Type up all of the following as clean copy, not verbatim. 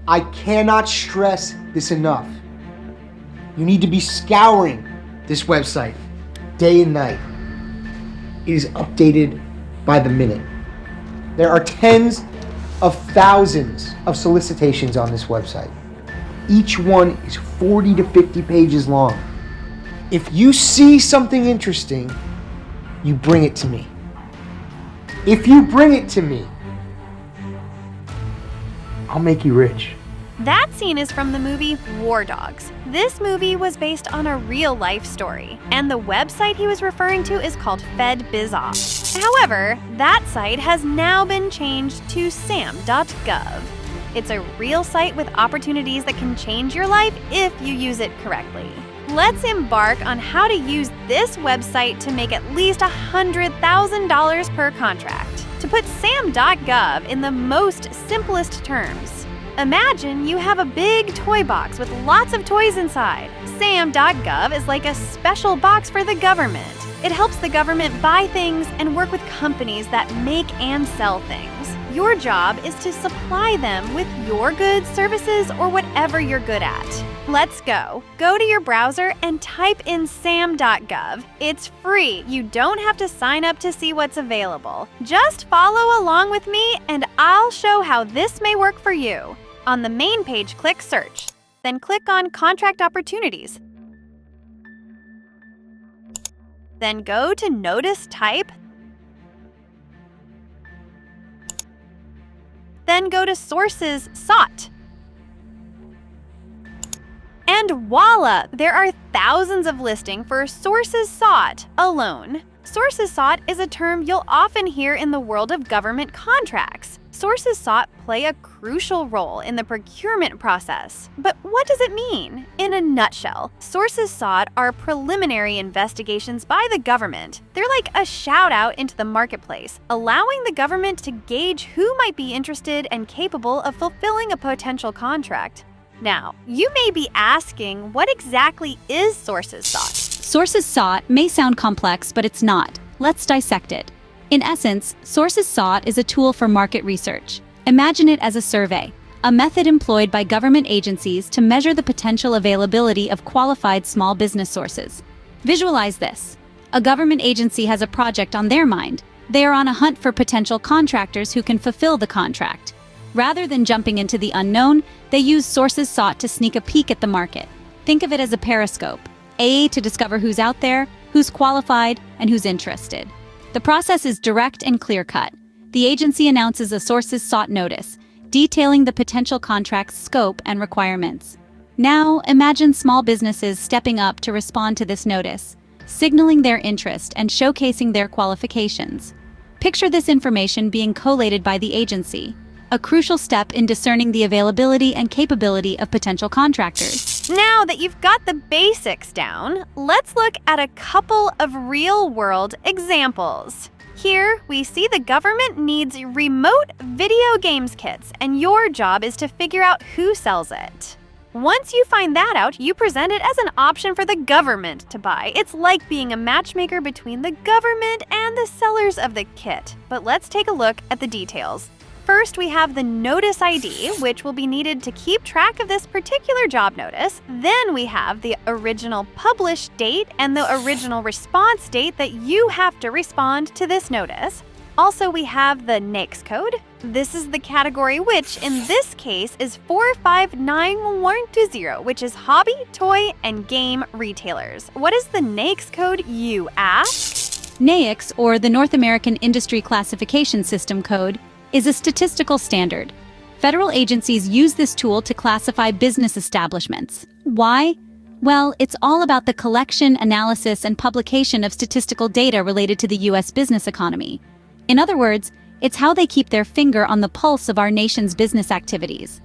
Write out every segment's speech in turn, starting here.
I cannot stress this enough. You need to be scouring this website day and night. It is updated by the minute. There are tens of thousands of solicitations on this website. Each one is 40 to 50 pages long. If you see something interesting, you bring it to me. If you bring it to me, I'll make you rich. That scene is from the movie War Dogs. This movie was based on a real-life story, and the website he was referring to is called FedBizOps. However, that site has now been changed to Sam.Gov. It's a real site with opportunities that can change your life if you use it correctly. Let's embark on how to use this website to make at least $100,000 per contract. To put Sam.Gov in the most simplest terms, imagine you have a big toy box with lots of toys inside. Sam.Gov is like a special box for the government. It helps the government buy things and work with companies that make and sell things. Your job is to supply them with your goods, services, or whatever you're good at. Let's go. Go to your browser and type in Sam.Gov. It's free. You don't have to sign up to see what's available. Just follow along with me and I'll show how this may work for you. On the main page, click Search. Then click on Contract Opportunities. Then go to Notice Type. Then go to Sources Sought. And voila! There are thousands of listings for Sources Sought alone. Sources Sought is a term you'll often hear in the world of government contracts. Sources sought play a crucial role in the procurement process. But what does it mean? In a nutshell, sources sought are preliminary investigations by the government. They're like a shout out into the marketplace, allowing the government to gauge who might be interested and capable of fulfilling a potential contract. Now, you may be asking, what exactly is sources sought? Sources sought may sound complex, but it's not. Let's dissect it. In essence, sources sought is a tool for market research. Imagine it as a survey, a method employed by government agencies to measure the potential availability of qualified small business sources. Visualize this. A government agency has a project on their mind. They are on a hunt for potential contractors who can fulfill the contract. Rather than jumping into the unknown, they use sources sought to sneak a peek at the market. Think of it as a periscope, to discover who's out there, who's qualified, and who's interested. The process is direct and clear-cut. The agency announces a sources sought notice, detailing the potential contract's scope and requirements. Now, imagine small businesses stepping up to respond to this notice, signaling their interest and showcasing their qualifications. Picture this information being collated by the agency, a crucial step in discerning the availability and capability of potential contractors. Now that you've got the basics down, let's look at a couple of real-world examples. Here, we see the government needs remote video games kits, and your job is to figure out who sells it. Once you find that out, you present it as an option for the government to buy. It's like being a matchmaker between the government and the sellers of the kit. But let's take a look at the details. First, we have the notice ID, which will be needed to keep track of this particular job notice. Then we have the original published date and the original response date that you have to respond to this notice. Also, we have the NAICS code. This is the category which, in this case, is 459120, which is hobby, toy, and game retailers. What is the NAICS code, you ask? NAICS, or the North American Industry Classification System code, is a statistical standard. Federal agencies use this tool to classify business establishments. Why? Well, it's all about the collection, analysis, and publication of statistical data related to the U.S. business economy. In other words, it's how they keep their finger on the pulse of our nation's business activities.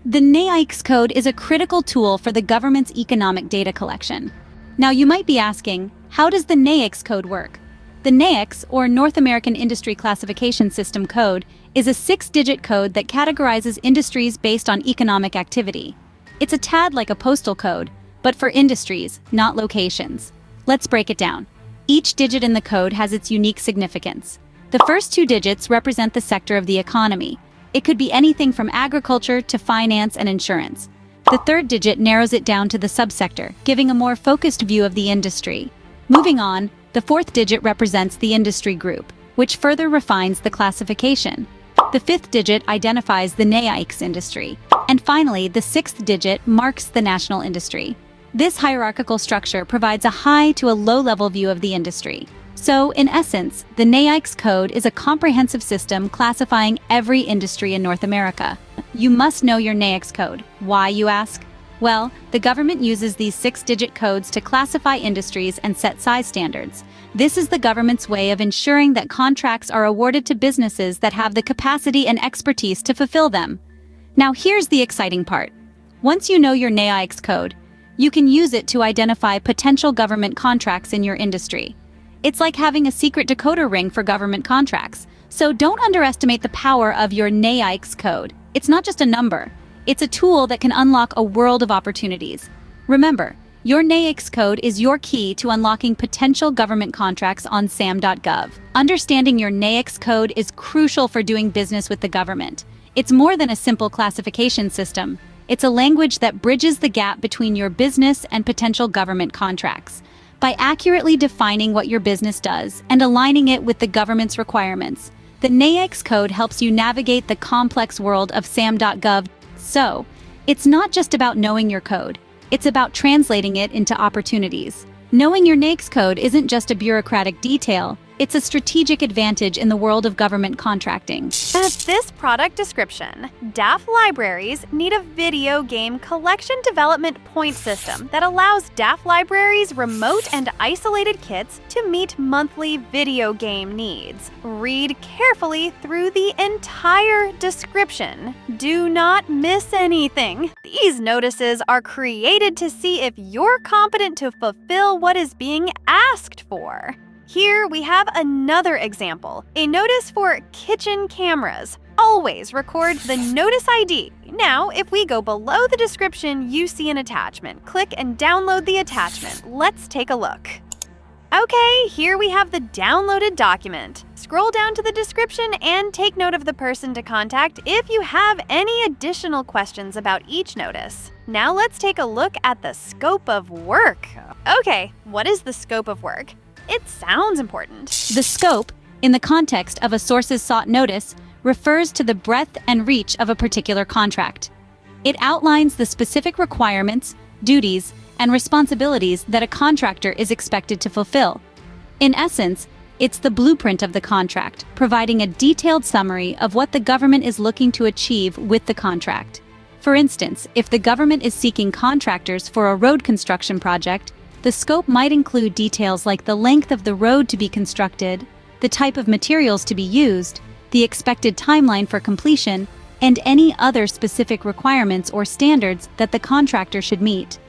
The NAICS code is a critical tool for the government's economic data collection. Now, you might be asking, how does the NAICS code work? The NAICS, or North American Industry Classification System code, is a 6-digit code that categorizes industries based on economic activity. It's a tad like a postal code, but for industries, not locations. Let's break it down. Each digit in the code has its unique significance. The first 2 digits represent the sector of the economy. It could be anything from agriculture to finance and insurance. The third digit narrows it down to the subsector, giving a more focused view of the industry. Moving on, the fourth digit represents the industry group, which further refines the classification. The fifth digit identifies the NAICS industry. And finally, the sixth digit marks the national industry. This hierarchical structure provides a high to a low-level view of the industry. So, in essence, the NAICS code is a comprehensive system classifying every industry in North America. You must know your NAICS code. Why, you ask? Well, the government uses these 6-digit codes to classify industries and set size standards. This is the government's way of ensuring that contracts are awarded to businesses that have the capacity and expertise to fulfill them. Now, here's the exciting part. Once you know your NAICS code, you can use it to identify potential government contracts in your industry. It's like having a secret decoder ring for government contracts. So don't underestimate the power of your NAICS code. It's not just a number. It's a tool that can unlock a world of opportunities. Remember, your NAICS code is your key to unlocking potential government contracts on Sam.Gov. Understanding your NAICS code is crucial for doing business with the government. It's more than a simple classification system. It's a language that bridges the gap between your business and potential government contracts. By accurately defining what your business does and aligning it with the government's requirements, the NAICS code helps you navigate the complex world of Sam.Gov. So, it's not just about knowing your code, it's about translating it into opportunities. Knowing your NAICS code isn't just a bureaucratic detail, it's a strategic advantage in the world of government contracting. As this product description, DAF libraries need a video game collection development point system that allows DAF libraries' remote and isolated kits to meet monthly video game needs. Read carefully through the entire description. Do not miss anything. These notices are created to see if you're competent to fulfill what is being asked for. Here we have another example, a notice for kitchen cameras. Always record the notice ID. Now, if we go below the description, you see an attachment. Click and download the attachment. Let's take a look. Okay, here we have the downloaded document. Scroll down to the description and take note of the person to contact if you have any additional questions about each notice. Now let's take a look at the scope of work. Okay, what is the scope of work? It sounds important. The scope, in the context of a sources sought notice, refers to the breadth and reach of a particular contract. It outlines the specific requirements, duties, and responsibilities that a contractor is expected to fulfill. In essence, it's the blueprint of the contract, providing a detailed summary of what the government is looking to achieve with the contract. For instance, if the government is seeking contractors for a road construction project, the scope might include details like the length of the road to be constructed, the type of materials to be used, the expected timeline for completion, and any other specific requirements or standards that the contractor should meet.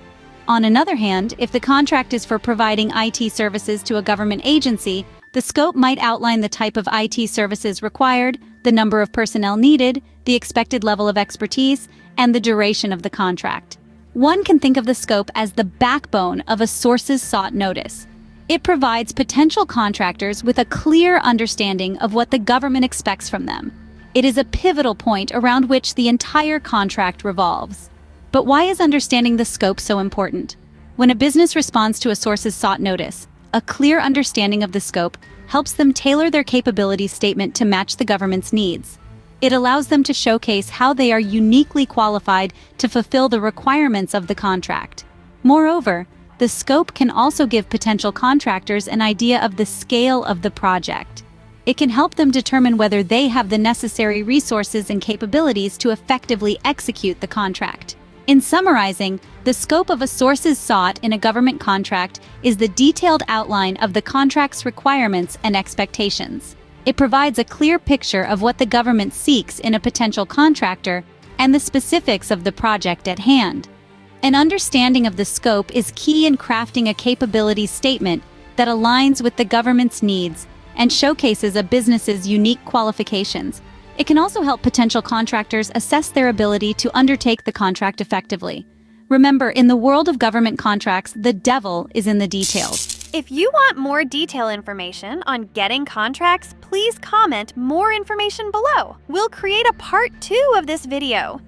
On another hand, if the contract is for providing IT services to a government agency, the scope might outline the type of IT services required, the number of personnel needed, the expected level of expertise, and the duration of the contract. One can think of the scope as the backbone of a sources sought notice. It provides potential contractors with a clear understanding of what the government expects from them. It is a pivotal point around which the entire contract revolves. But why is understanding the scope so important? When a business responds to a sources sought notice, a clear understanding of the scope helps them tailor their capability statement to match the government's needs. It allows them to showcase how they are uniquely qualified to fulfill the requirements of the contract. Moreover, the scope can also give potential contractors an idea of the scale of the project. It can help them determine whether they have the necessary resources and capabilities to effectively execute the contract. In summarizing, the scope of a sources sought in a government contract is the detailed outline of the contract's requirements and expectations. It provides a clear picture of what the government seeks in a potential contractor and the specifics of the project at hand. An understanding of the scope is key in crafting a capability statement that aligns with the government's needs and showcases a business's unique qualifications. It can also help potential contractors assess their ability to undertake the contract effectively. Remember, in the world of government contracts, the devil is in the details. If you want more detailed information on getting contracts, please comment more information below. We'll create a part 2 of this video.